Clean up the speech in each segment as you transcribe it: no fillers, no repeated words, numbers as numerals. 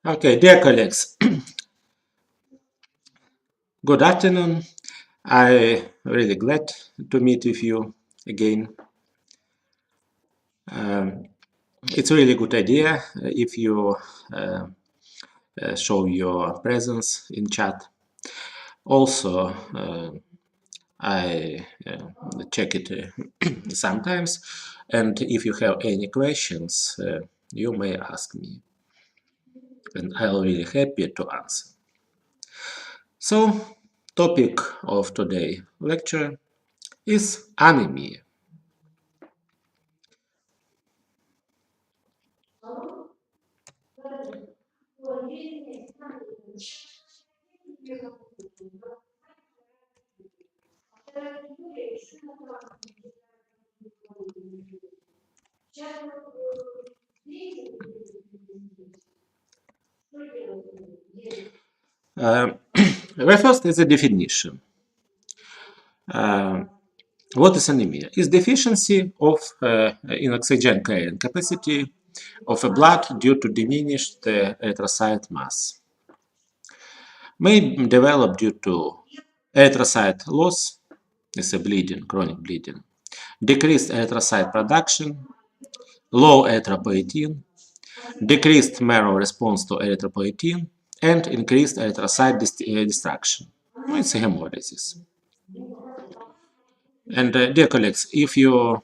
Okay, dear colleagues, good afternoon. I really glad to meet with you again. Um, it's a really good idea if you uh, show your presence in chat. Also, I check it sometimes, and if you have any questions, you may ask me, and I'll be really happy to answer. So, topic of today lecture is anemia. The first is a definition. Uh, what is anemia? Is deficiency of in oxygen carrying capacity of a blood due to diminished erythrocyte mass. May develop due to erythrocyte loss, is a bleeding, chronic bleeding, decreased erythrocyte production, low erythropoietin, decreased marrow response to erythropoietin, and increased erythrocyte destruction. It's a hemolysis. And dear colleagues, if you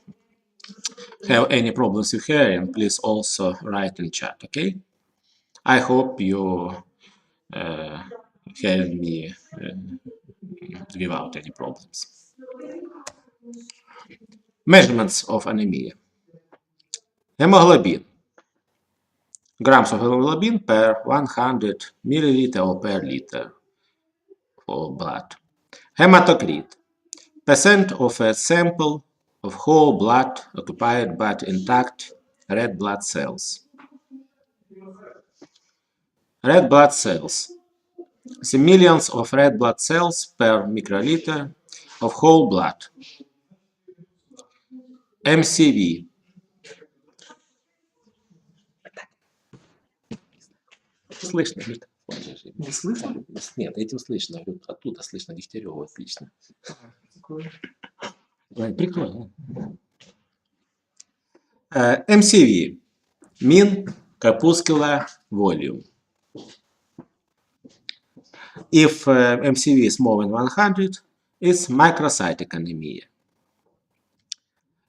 have any problems with hearing, please also write in chat, okay? I hope you uh, hear me without any problems. Measurements of anemia. Hemoglobin. Grams of hemoglobin per 100 milliliter or per liter for blood. Hematocrit. Percent of a sample of whole blood occupied but intact red blood cells. Red blood cells. The millions of red blood cells per microliter of whole blood. MCV. Слышно? Не слышно? Нет, этим слышно. Оттуда слышно, Дегтярева отлично. Прикольно. MCV. Mean Corpuscular Volume. If MCV is more than 100, it's microcytic anemia.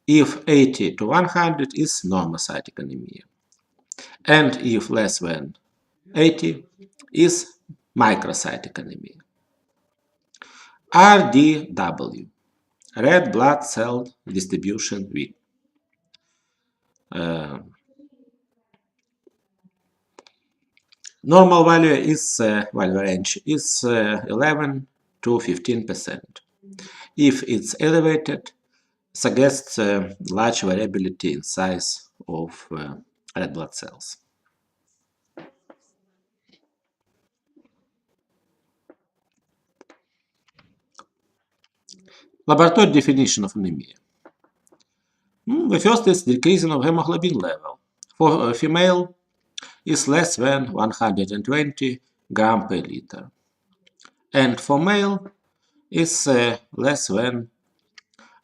If 80 to 100 is normocytic anemia. And if less than 80 is microcytic anemia. RDW, red blood cell distribution width. Normal value is value range is 11 to 15%. If it's elevated, suggests large variability in size of red blood cells. Laboratory definition of anemia. The first is decreasing of hemoglobin level. For a female, is less than 120 gram per liter. And for male, is less than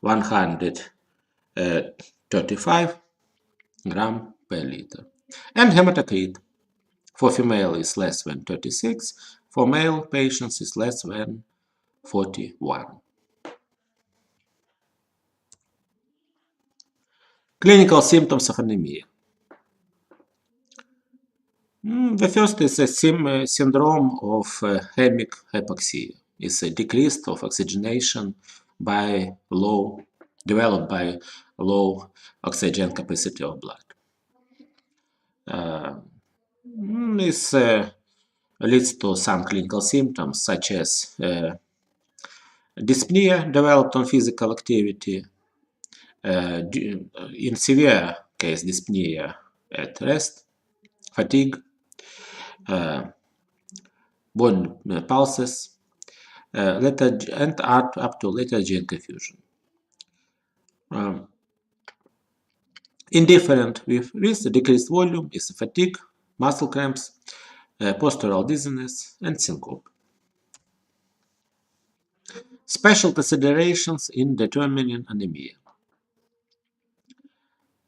135 gram per liter. And hematocrit for female is less than 36. For male patients is less than 41. Clinical symptoms of anemia. The first is a syndrome of hemic hypoxia. It's a decrease of oxygenation developed by low oxygen capacity of blood. This leads to some clinical symptoms such as dyspnea developed on physical activity, in severe case dyspnea at rest, fatigue, bone pulses, and up to lethargy and confusion. Indifferent with decreased volume is fatigue, muscle cramps, postural dizziness, and syncope. Special considerations in determining anemia.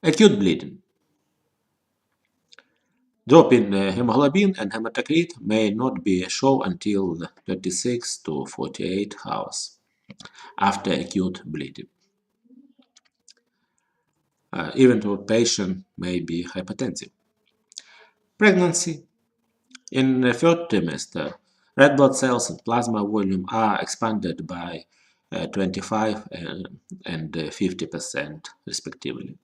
Acute bleeding. Drop in hemoglobin and hematocrit may not be shown until 36 to 48 hours after acute bleeding. Even though patient may be hypertensive. Pregnancy. In the third trimester, red blood cells and plasma volume are expanded by 25 and 50% respectively.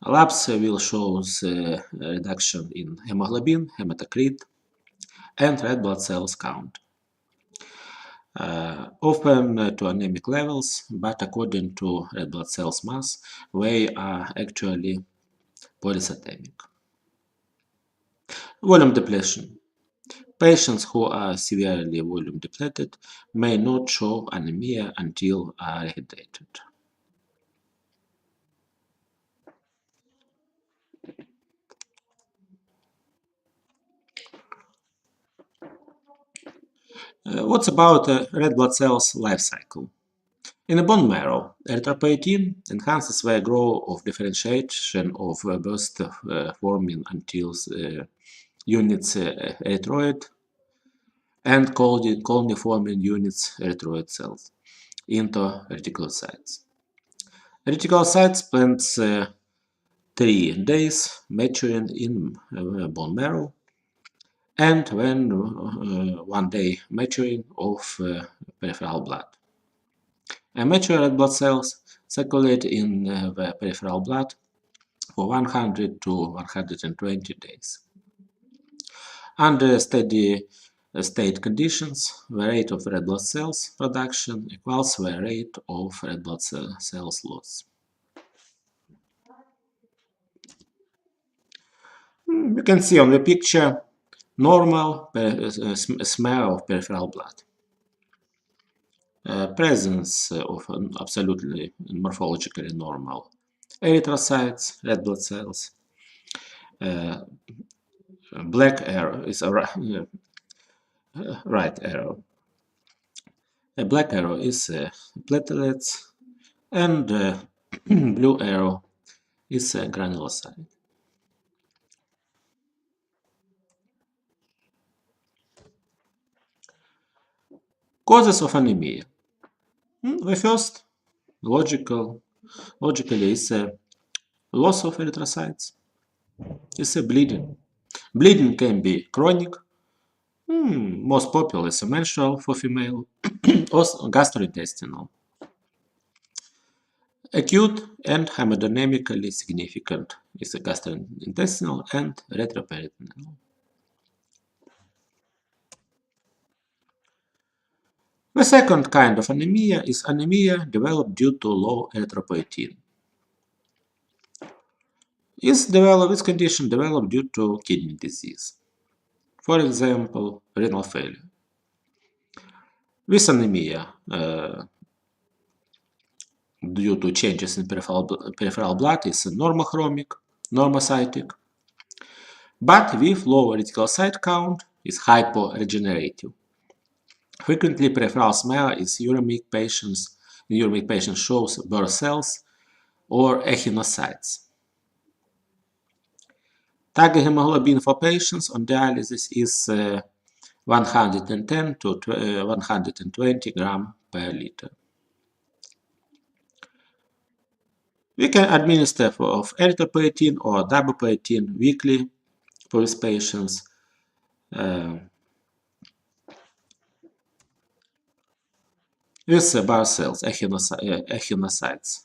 Labs will show a reduction in hemoglobin, hematocrit, and red blood cells count. Often to anemic levels, but according to red blood cells mass, they are actually polycythemic. Volume depletion. Patients who are severely volume depleted may not show anemia until are rehydrated. What's about red blood cells life cycle? In the bone marrow, erythropoietin enhances the growth of differentiation of burst forming until units erythroid and colony forming units erythroid cells into reticulocytes. Reticulocytes spends 3 days maturing in bone marrow and when 1 day maturing of peripheral blood. Mature red blood cells circulate in the peripheral blood for 100 to 120 days. Under steady state conditions, the rate of red blood cells production equals the rate of red blood cells loss. You can see on the picture normal smear of peripheral blood. Presence of absolutely morphologically normal erythrocytes, red blood cells. Black arrow is a right arrow. A black arrow is platelets, and blue arrow is granulocyte. Causes of anemia. The first logically is loss of erythrocytes. It's bleeding. Bleeding can be chronic, most popular is menstrual for female, or gastrointestinal. Acute and hemodynamically significant is gastrointestinal and retroperitoneal. The second kind of anemia is anemia developed due to low erythropoietin. This condition developed due to kidney disease. For example, renal failure. This anemia due to changes in peripheral blood is normochromic, normocytic, but with low reticulocyte count is hyporegenerative. Frequently, peripheral smear is uremic patients. In uremic patients shows Burr cells or echinocytes. Target hemoglobin for patients on dialysis is 110 to 120 gram per liter. We can administer of erythropoietin or darbepoetin weekly for these patients. With Burr cells, echinocytes,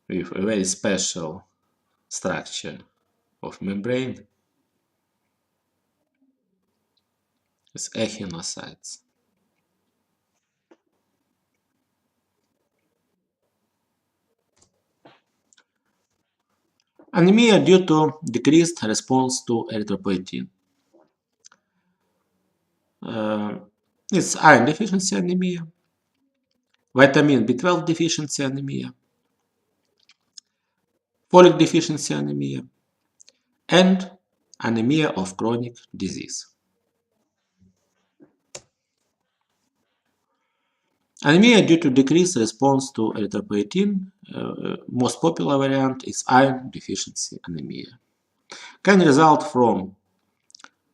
with a very special structure of membrane. It's echinocytes. Anemia due to decreased response to erythropoietin. It's iron deficiency anemia, vitamin B12 deficiency anemia, folic deficiency anemia, and anemia of chronic disease. Anemia due to decreased response to erythropoietin, most popular variant is iron deficiency anemia. Can result from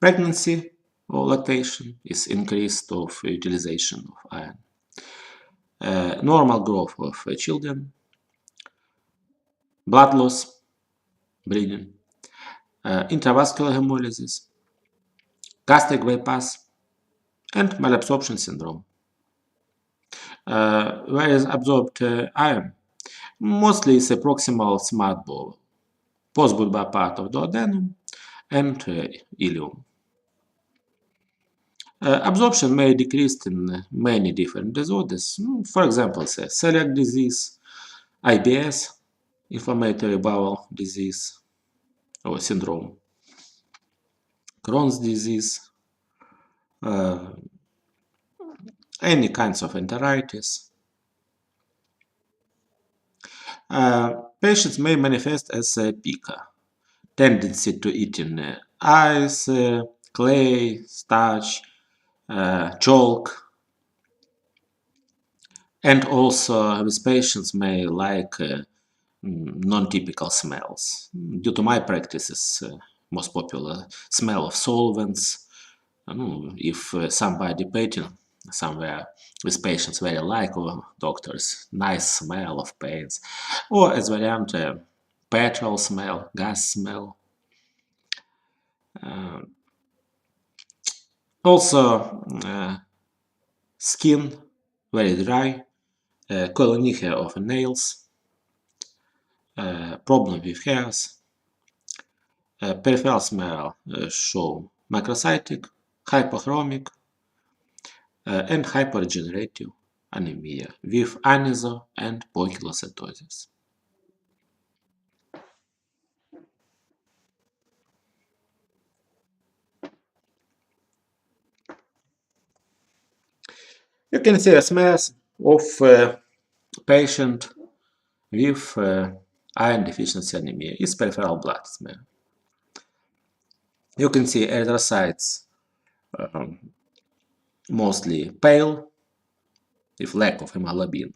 pregnancy or lactation, is increased of utilization of iron. Normal growth of children, blood loss, bleeding, intravascular hemolysis, gastric bypass, and malabsorption syndrome. Where is absorbed iron? Mostly it's a proximal smart bowel, postbulbar part of duodenum, and ileum. Absorption may decrease in many different disorders. For example, celiac disease, IBS, inflammatory bowel disease or syndrome, Crohn's disease, any kinds of enteritis. Patients may manifest as pica, tendency to eat in ice, clay, starch, chalk, and also these patients may like non-typical smells. Due to my practices, most popular smell of solvents. If somebody patent somewhere with patients very like, or doctors, nice smell of paints, or as variant petrol smell, gas smell. Also skin very dry, colonychia of nails, problem with hairs, peripheral smell show macrocytic, hypochromic, and hyperregenerative anemia with aniso and poikilocytosis. You can see a smears of patient with iron deficiency anemia is peripheral blood smear. You can see erythrocytes mostly pale with lack of hemoglobin,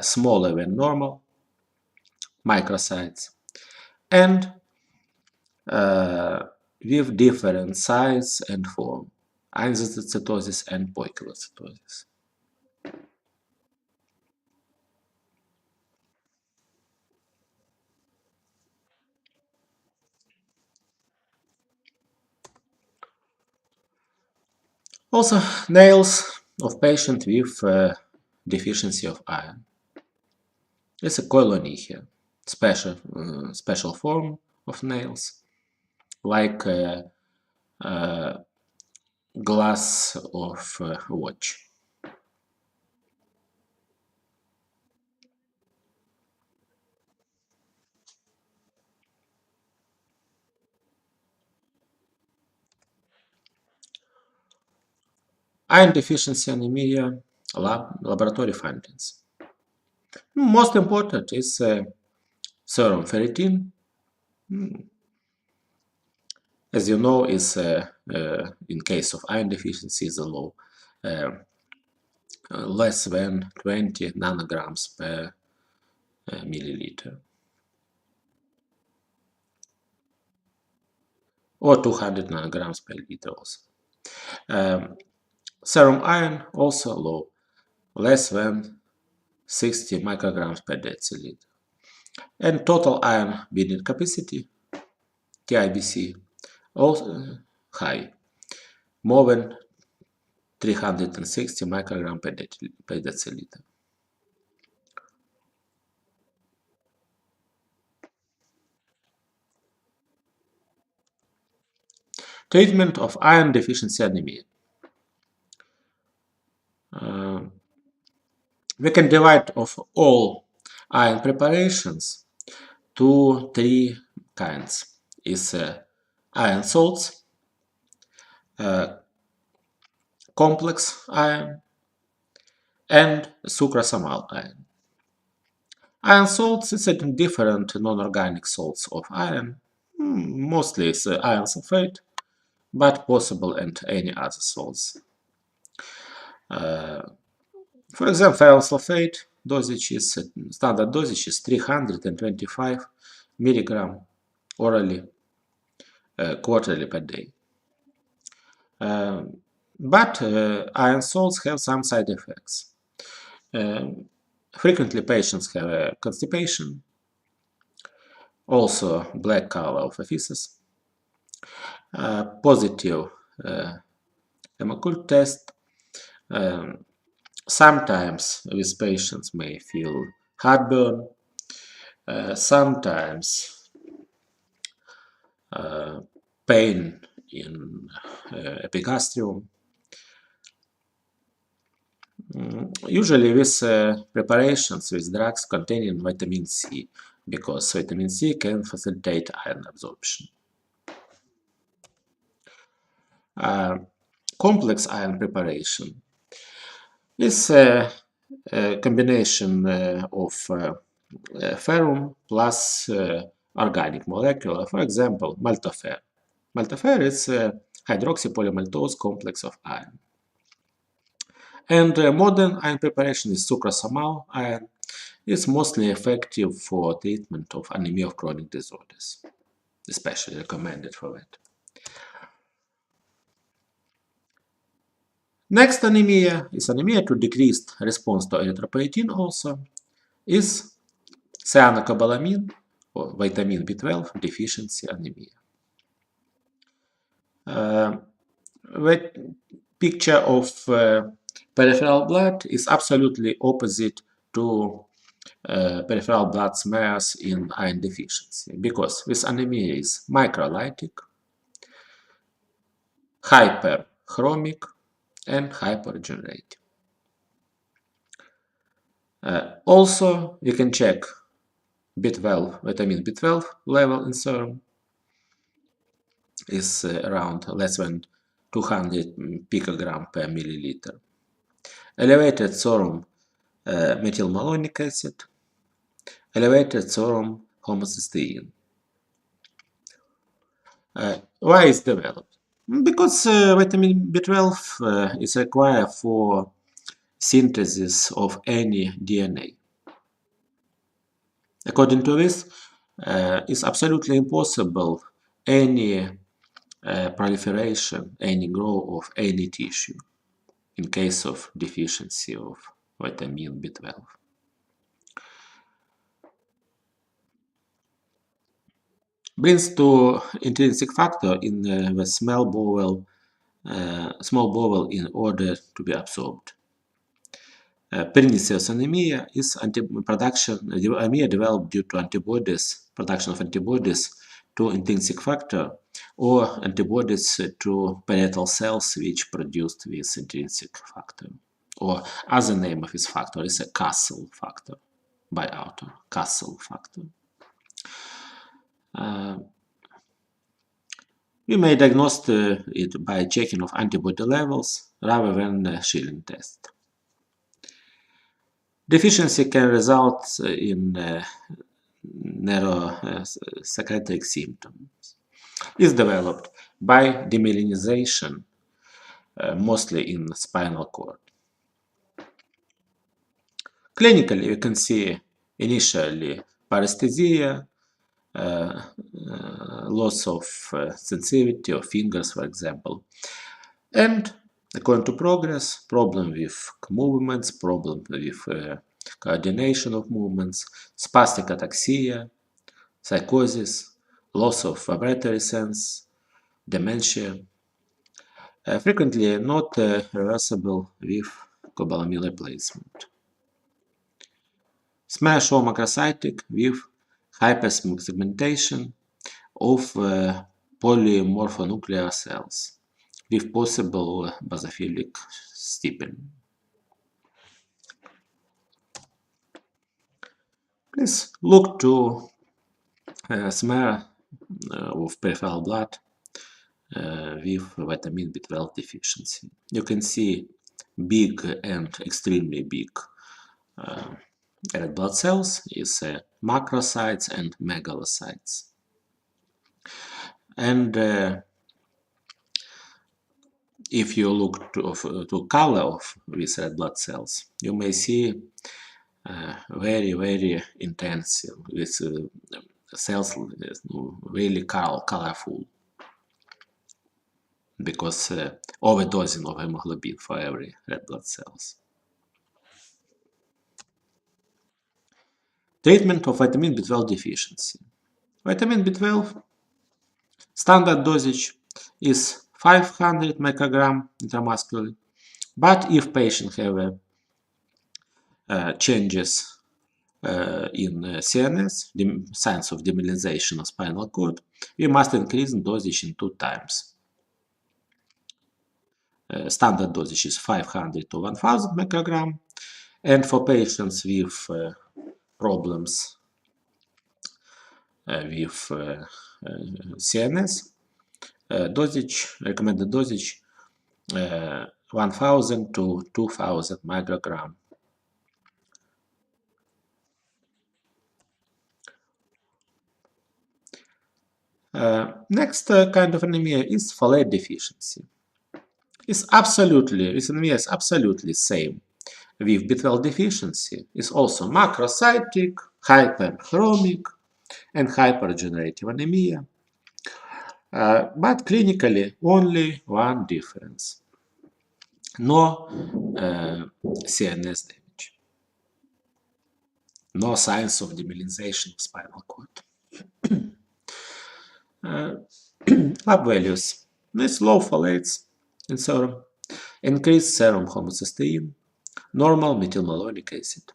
smaller than normal, microcytes, and with different size and form, isocytosis and poikilocytosis. Also, nails of patient with deficiency of iron. It's a koilonychia, special form of nails, like glass of watch. Iron deficiency anemia laboratory findings. Most important is serum ferritin. As you know, is in case of iron deficiency is low, less than 20 nanograms per milliliter, or 200 nanograms per liter also. Serum iron also low, less than 60 micrograms per deciliter. And total iron binding capacity, TIBC, also high, more than 360 micrograms per deciliter. Treatment of iron deficiency anemia. We can divide of all iron preparations to three kinds. Is iron salts, complex iron, and sucrosamal iron. Iron salts is different non-organic salts of iron. Mostly it's iron sulfate, but possible and any other salts. For example, iron sulfate dosage is standard dosage is 325 milligram orally quarterly per day. But iron salts have some side effects. Frequently patients have constipation, also black color of feces, positive hemoccult test. Sometimes these patients may feel heartburn, sometimes pain in epigastrium. Usually with preparations with drugs containing vitamin C, because vitamin C can facilitate iron absorption. Complex iron preparation is a combination of ferrum plus organic molecule. For example, maltofer. Maltofer is a hydroxypolymaltose complex of iron. And modern iron preparation is sucrosomal iron. It's mostly effective for treatment of anemia of chronic disorders, especially recommended for that. Next anemia is anemia to decreased response to erythropoietin also, is cyanocobalamin or vitamin B12 deficiency anemia. The picture of peripheral blood is absolutely opposite to peripheral blood smears in iron deficiency, because this anemia is microlytic, hyperchromic, and hyperregenerative. Also, you can check B12, vitamin B12 level in serum is around less than 200 picogram per milliliter. Elevated serum methylmalonic acid, elevated serum homocysteine. Why is developed? Because vitamin B12 is required for synthesis of any DNA. According to this, it's absolutely impossible any proliferation, any growth of any tissue in case of deficiency of vitamin B12. Brings to intrinsic factor in the small bowel in order to be absorbed. Pernicious anemia is anemia developed due to production of antibodies to intrinsic factor or antibodies to parietal cells which produced this intrinsic factor. Or other name of this factor is a Castle factor by author, Castle factor. We may diagnose it by checking of antibody levels rather than a Schilling test. Deficiency can result in neuropsychiatric symptoms. It's developed by demyelinization, mostly in spinal cord. Clinically, you can see initially paresthesia, loss of sensitivity of fingers, for example, and according to progress, problem with movements, problem with coordination of movements, spastic ataxia, psychosis, loss of vibratory sense, dementia, frequently not reversible with cobalamin replacement. Smear show macrocytic with hypersegmentation of polymorphonuclear cells with possible basophilic steeping. Please look to smear of peripheral blood with vitamin B12 deficiency. You can see big and extremely big red blood cells is macrocytes and megalocytes. And if you look to color of these red blood cells, you may see very intense with cells really colorful, because overdosing of hemoglobin for every red blood cells. Treatment of vitamin B12 deficiency. Vitamin B12 standard dosage is 500 microgram intramuscularly, but if patient have changes in CNS, the signs of demyelinization of spinal cord, we must increase dosage in 2 times. Standard dosage is 500 to 1000 microgram, and for patients with problems with CNS, recommended dosage 1000 to 2000 microgram. Next kind of anemia is folate deficiency. This anemia is absolutely same with B12 deficiency. It's also macrocytic, hyperchromic, and hypergenerative anemia. But clinically, only one difference. No CNS damage. No signs of demyelinization of spinal cord. Lab values. These low folates in serum, increased serum homocysteine, normal methylmalonic acid.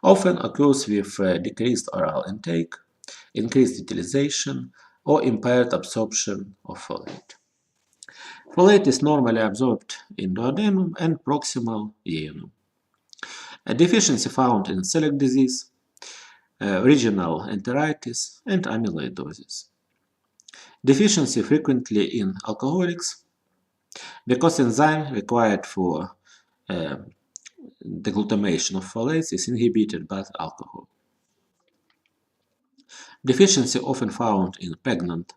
Often occurs with decreased oral intake, increased utilization, or impaired absorption of folate. Folate is normally absorbed in duodenum and proximal ileum. A deficiency found in celiac disease, regional enteritis, and amyloidosis. Deficiency frequently in alcoholics, because enzyme required for deglutamation of folates is inhibited by alcohol. Deficiency often found in pregnant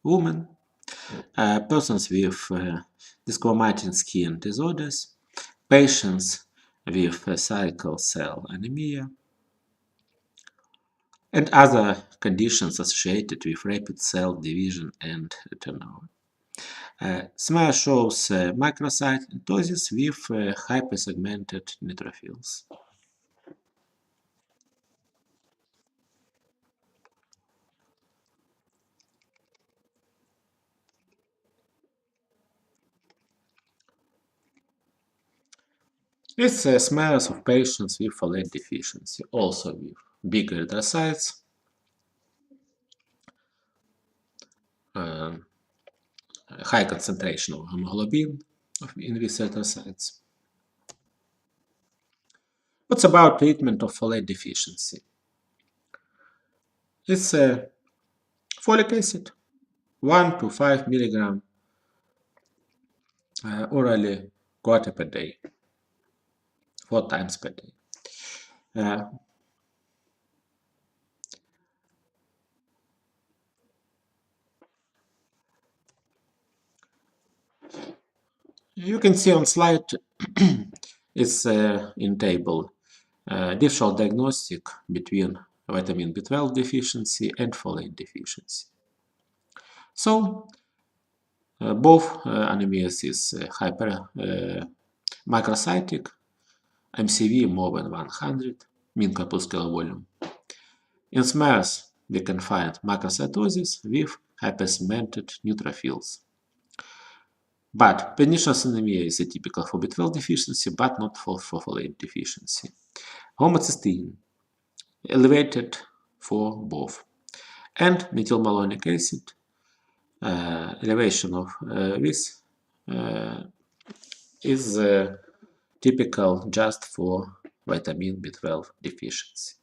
women, persons with desquamatin skin disorders, patients with sickle cell anemia, and other conditions associated with rapid cell division and turnover. Smear shows microcyte endosis with hypersegmented neutrophils. This smears of patients with folate deficiency, also with big erythrocytes, high concentration of hemoglobin in these erythrocytes. What's about treatment of folate deficiency? It's folic acid, 1 to 5 milligram orally quarter per day, 4 times per day. You can see on slide it's in table differential diagnostic between vitamin B12 deficiency and folate deficiency. So both anemias is macrocytic, MCV more than 100, mean corpuscular volume. In smears, we can find macrocytosis with hypersegmented neutrophils. But pernicious anemia is atypical for B12 deficiency, but not for folate deficiency. Homocysteine, elevated for both. And methylmalonic acid, elevation of this is typical just for vitamin B12 deficiency.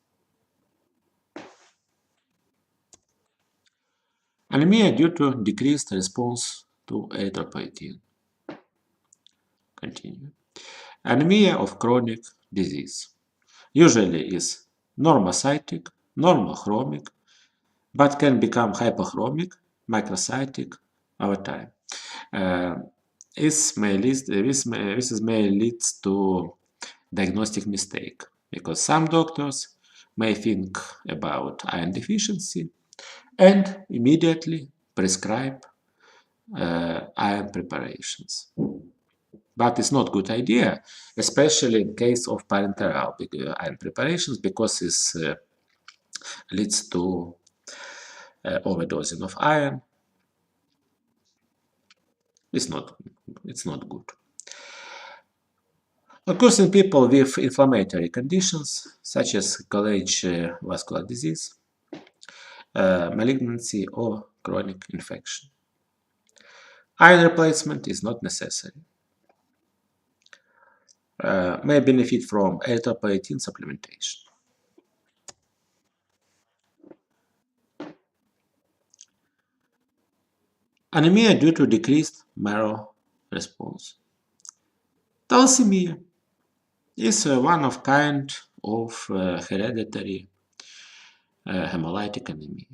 Anemia due to decreased response to erythropoietin. Continue. Anemia of chronic disease usually is normocytic, normochromic, but can become hypochromic microcytic over time. This may lead to diagnostic mistake because some doctors may think about iron deficiency and immediately prescribe iron preparations. But it's not a good idea, especially in case of parenteral iron preparations, because this leads to overdosing of iron. It's not good. Of course, in people with inflammatory conditions such as college vascular disease, malignancy, or chronic infection, iron replacement is not necessary. May benefit from erythropoietin supplementation. Anemia due to decreased marrow response. Thalassemia is one of kind of hereditary hemolytic anemia.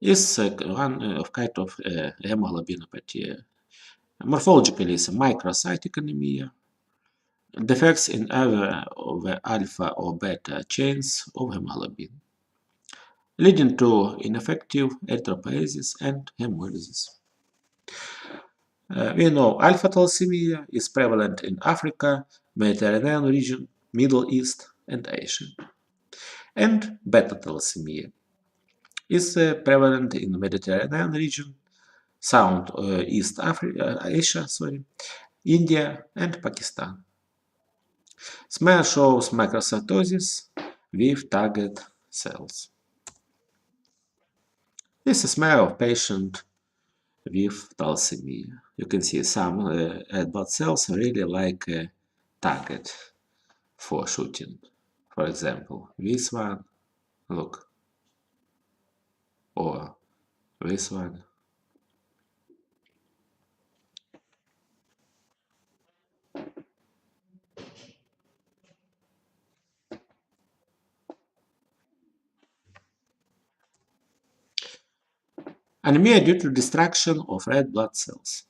Is one of kind of hemoglobinopathy. Morphologically, it's a microcytic anemia. Defects in either of the alpha or beta chains of hemoglobin, leading to ineffective erythropoiesis and hemolysis. We know alpha thalassemia is prevalent in Africa, Mediterranean region, Middle East, and Asia. And beta thalassemia is prevalent in the Mediterranean region, Southeast Asia, India, and Pakistan. Smear shows microcytosis with target cells. This is a smear of patient with thalassemia. You can see some red blood cells really like a target for shooting. For example, this one, look, or this one. Anemia due to destruction of red blood cells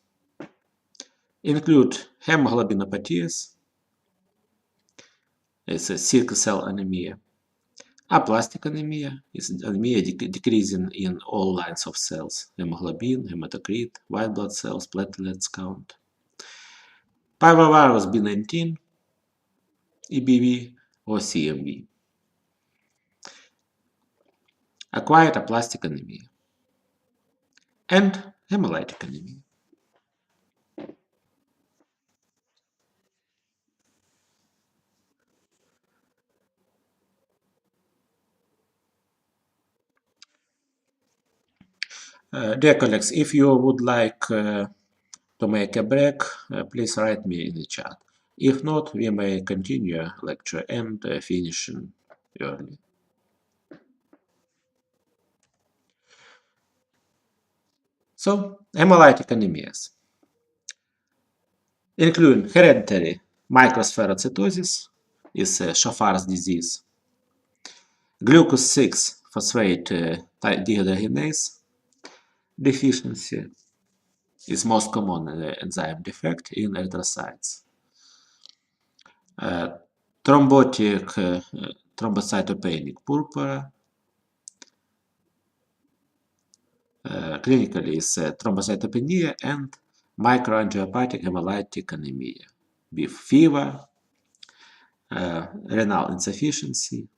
include hemoglobinopathies, it's a sickle cell anemia. Aplastic anemia is anemia decreasing in all lines of cells: hemoglobin, hematocrit, white blood cells, platelets count. Parvovirus B19, EBV, or CMV. Acquired aplastic anemia and hemolytic anemia. Dear colleagues, if you would like to make a break, please write me in the chat. If not, we may continue lecture and finish early. So, hemolytic anemias include hereditary microspherocytosis, is Chafar's disease, glucose 6 phosphate dehydrogenase deficiency is most common enzyme defect in erythrocytes. Thrombocytopenic purpura, clinically is thrombocytopenia and microangiopathic hemolytic anemia with fever, renal insufficiency,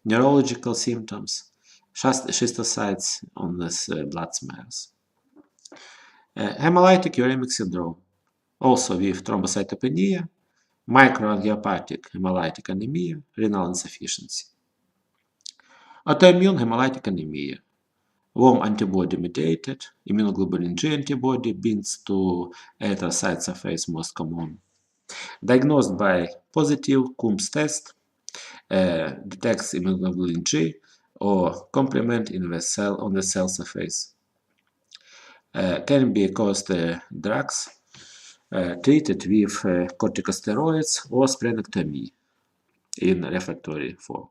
neurological symptoms, schistocytes on this blood smears. Hemolytic uremic syndrome, also with thrombocytopenia, microangiopathic hemolytic anemia, renal insufficiency. Autoimmune hemolytic anemia, warm antibody mediated, immunoglobulin G antibody binds to erythrocyte surface most common. Diagnosed by positive Coombs test, detects immunoglobulin G or complement in the cell on the cell surface. Can be caused drugs treated with corticosteroids or splenectomy in refractory form.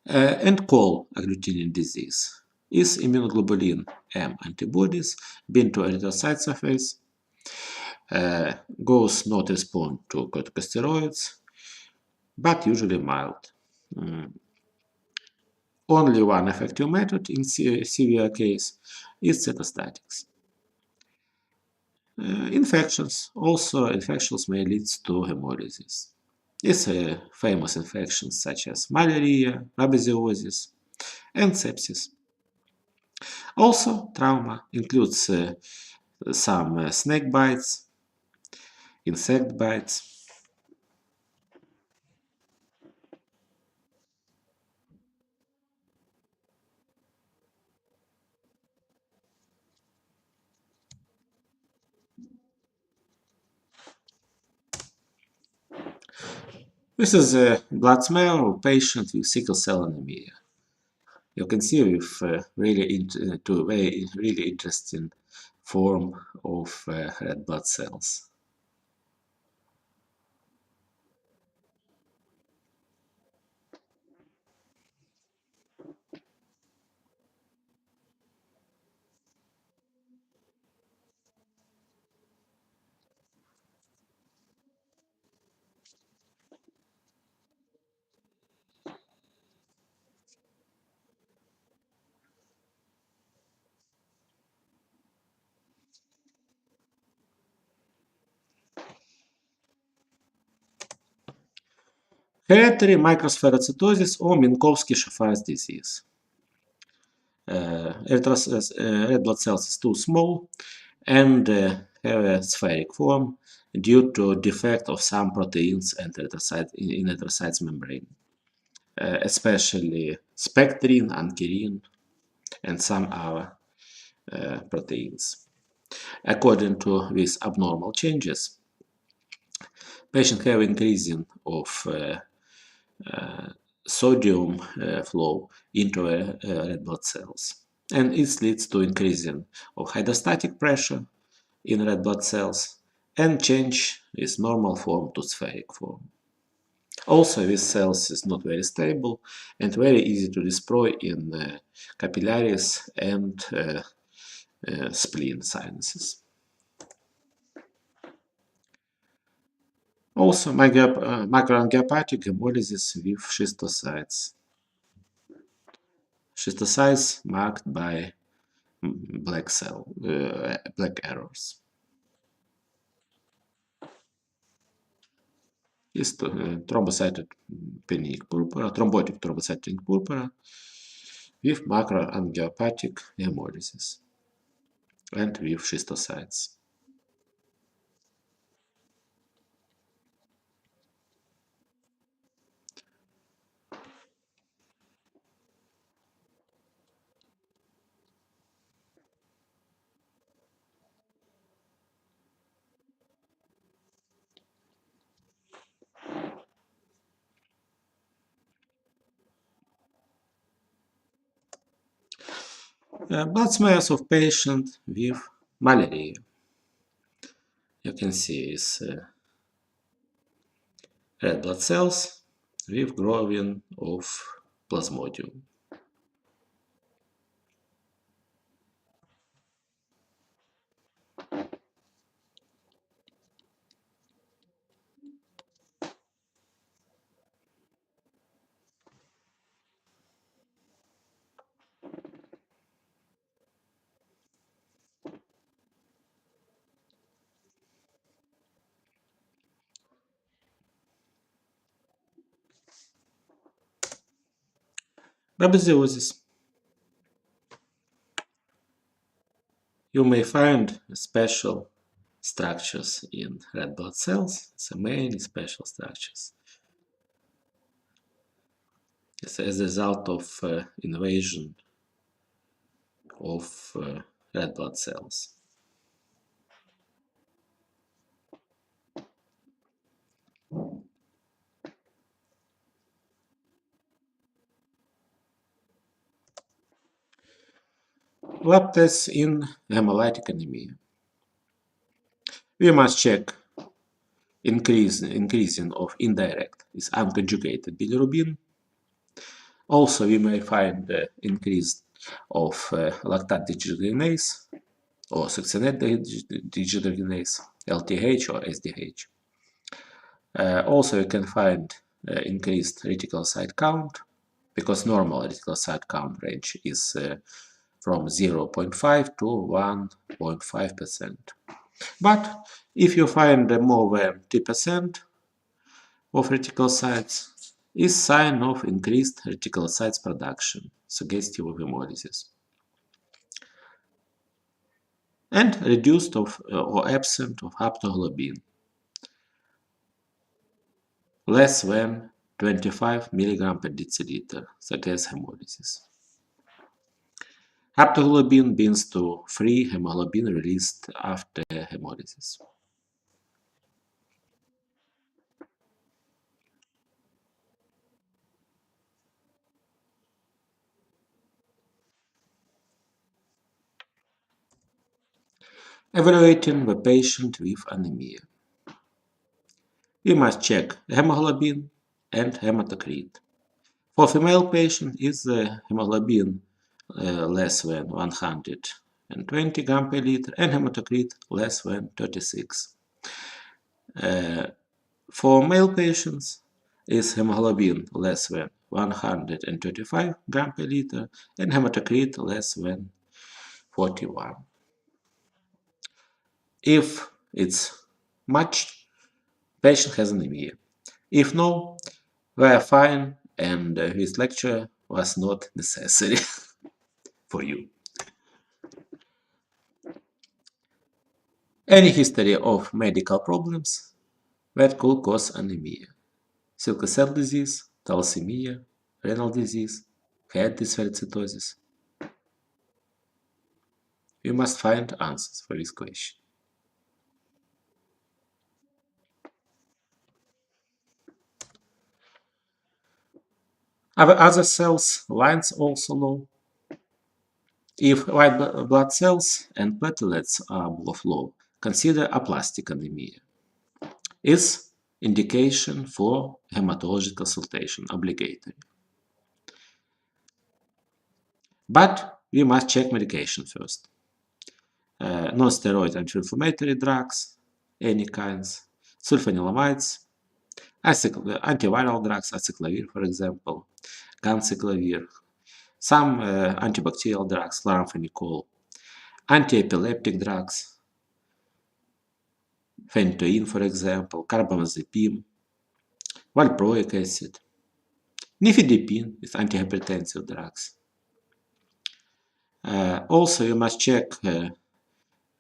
And cold agglutinin disease, is immunoglobulin M antibodies bind to erythrocyte surface, goes not respond to corticosteroids, but usually mild. Only one effective method in severe case is cytostatics. Infections. Also, infections may lead to hemolysis. These famous infections such as malaria, babesiosis, and sepsis. Also, trauma includes some snake bites, insect bites. This is a blood smell of a patient with sickle cell anemia. You can see with really interesting form of red blood cells. Hereditary microspherocytosis or Minkowski-Schaffer's disease. Red blood cells is too small and have a spheric form due to defect of some proteins in erythrocytes membrane, especially spectrin, ankyrin, and some other proteins. According to these abnormal changes, patient have increasing of sodium flow into red blood cells, and it leads to increasing of hydrostatic pressure in red blood cells and change its normal form to spheric form. Also, this cells is not very stable and very easy to destroy in capillaries and spleen sinuses. Also, microangiopathic hemolysis with schistocytes. Schistocytes marked by black arrows. Is thrombocytopenic purpura, thrombotic thrombocytopenic purpura with macroangiopathic hemolysis and with schistocytes. Blood smears of patient with malaria. You can see is red blood cells with growing of plasmodium. Babesiosis. You may find special structures in red blood cells, so many special structures. It's as a result of invasion of red blood cells. Lab tests in hemolytic anemia. We must check increasing of indirect is unconjugated bilirubin. Also, we may find increased of lactate dehydrogenase or succinate dehydrogenase, LTH or SDH. Also, you can find increased reticulocyte count, because normal reticulocyte count range is from 0.5 to 1.5%. But if you find more than 2% of reticulocytes, is sign of increased reticulocytes production, suggestive of hemolysis, and reduced of or absent of haptoglobin, less than 25 mg per deciliter, suggests hemolysis. Haptoglobin binds to free hemoglobin released after hemolysis. Evaluating the patient with anemia. We must check hemoglobin and hematocrit. For female patient, is the hemoglobin less than 120 gram per liter and hematocrit less than 36. For male patients, is hemoglobin less than 135 gram per liter and hematocrit less than 41. If it's matched, patient has anemia. If no, we are fine and this lecture was not necessary for you. Any history of medical problems that could cause anemia: sickle cell disease, thalassemia, renal disease, heart dysferlitosis. We must find answers for this question. Are other cells lines also low? If white blood cells and platelets are both low, consider aplastic anemia. Is indication for hematologic consultation obligatory. But we must check medication first. Non-steroid anti-inflammatory drugs, any kinds, sulfonilamides, antiviral drugs, acyclovir, for example, ganciclovir, some antibacterial drugs, chloramphenicol, anti-epileptic drugs, phenytoin, for example, carbamazepine, valproic acid, nifedipine with antihypertensive drugs. Also, you must check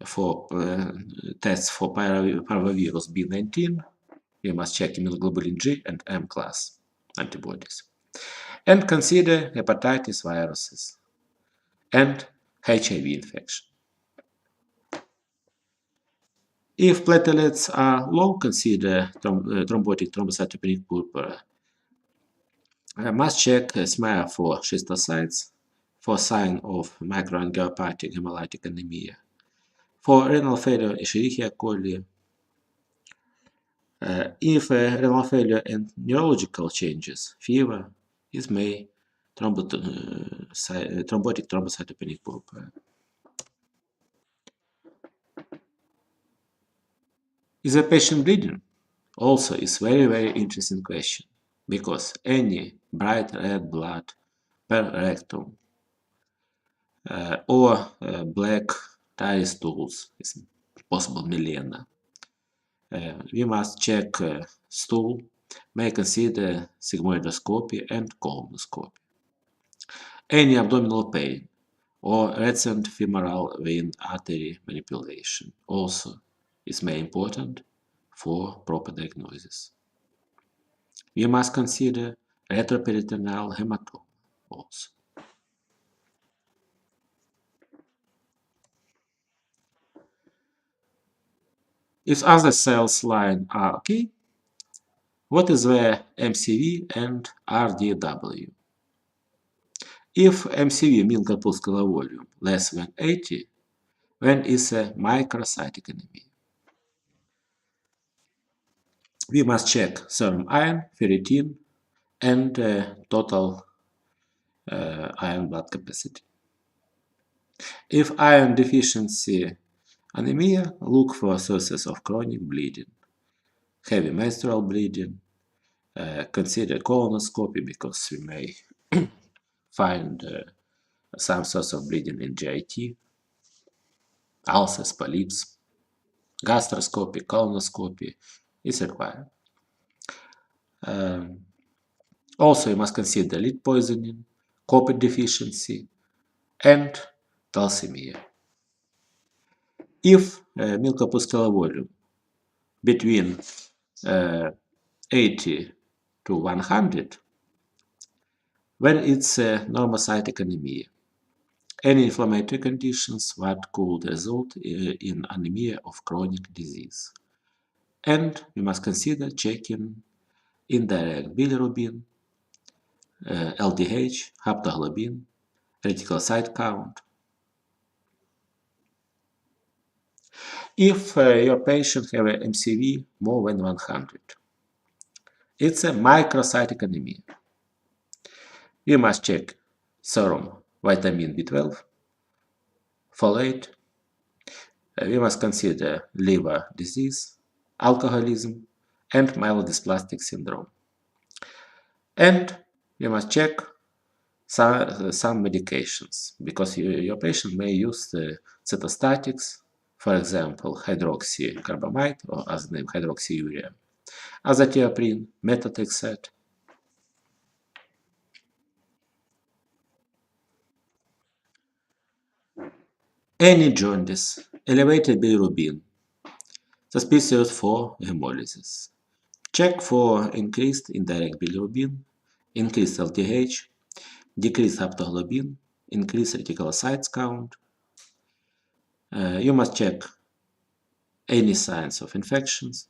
for tests for parvovirus B19. You must check immunoglobulin G and M class antibodies. And consider hepatitis viruses and HIV infection. If platelets are low, consider thrombotic thrombocytopenic purpura. Must check smear for schistocytes, for sign of microangiopathic hemolytic anemia. For renal failure, Escherichia coli. If renal failure and neurological changes, fever, is may thrombotic thrombocytopenic purpura. Is the patient bleeding? Also is very interesting question, because any bright red blood per rectum or black tire stools is possible melena. We must check stool, may consider sigmoidoscopy and colonoscopy. Any abdominal pain or recent femoral vein artery manipulation also is very important for proper diagnosis. We must consider retroperitoneal hematoma also. If other cells line are okay, what is the MCV and RDW? If MCV, mean corpuscular volume, less than 80, then is a microcytic anemia. We must check serum iron, ferritin, and total iron blood capacity. If iron deficiency anemia, look for sources of chronic bleeding, heavy menstrual bleeding. Consider colonoscopy because we may find some source of bleeding in GIT, ulcers, polyps. Gastroscopy, colonoscopy is required. Also, you must consider lead poisoning, copper deficiency, and thalassemia. If milk corpuscular volume between 80 to 100, when it's normocytic anemia, any inflammatory conditions that could result in anemia of chronic disease. And we must consider checking indirect bilirubin, LDH, haptoglobin, reticulocyte count. If your patient have a MCV more than 100, it's a microcytic anemia. You must check serum vitamin B12, folate. We must consider liver disease, alcoholism, and myelodysplastic syndrome. And you must check some medications because your patient may use the cytostatics, for example, hydroxycarbamide or as name hydroxyurea, azathioprine, methotrexate. Any jaundice, elevated bilirubin, suspicious for hemolysis. Check for increased indirect bilirubin, increased LDH, decreased haptoglobin, increased reticulocytes count. You must check any signs of infections,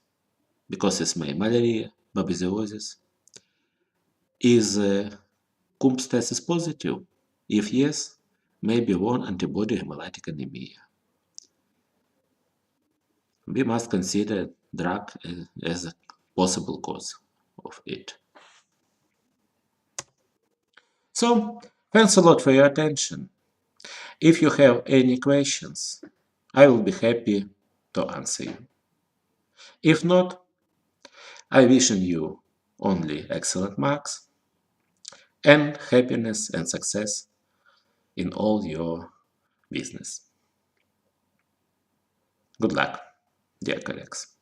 because it's may malaria, babesiosis. Is Coombs test is positive? If yes, maybe one antibody hemolytic anemia. We must consider drug as a possible cause of it. So, thanks a lot for your attention. If you have any questions, I will be happy to answer you. If not, I wish you only excellent marks and happiness and success in all your business. Good luck, dear colleagues.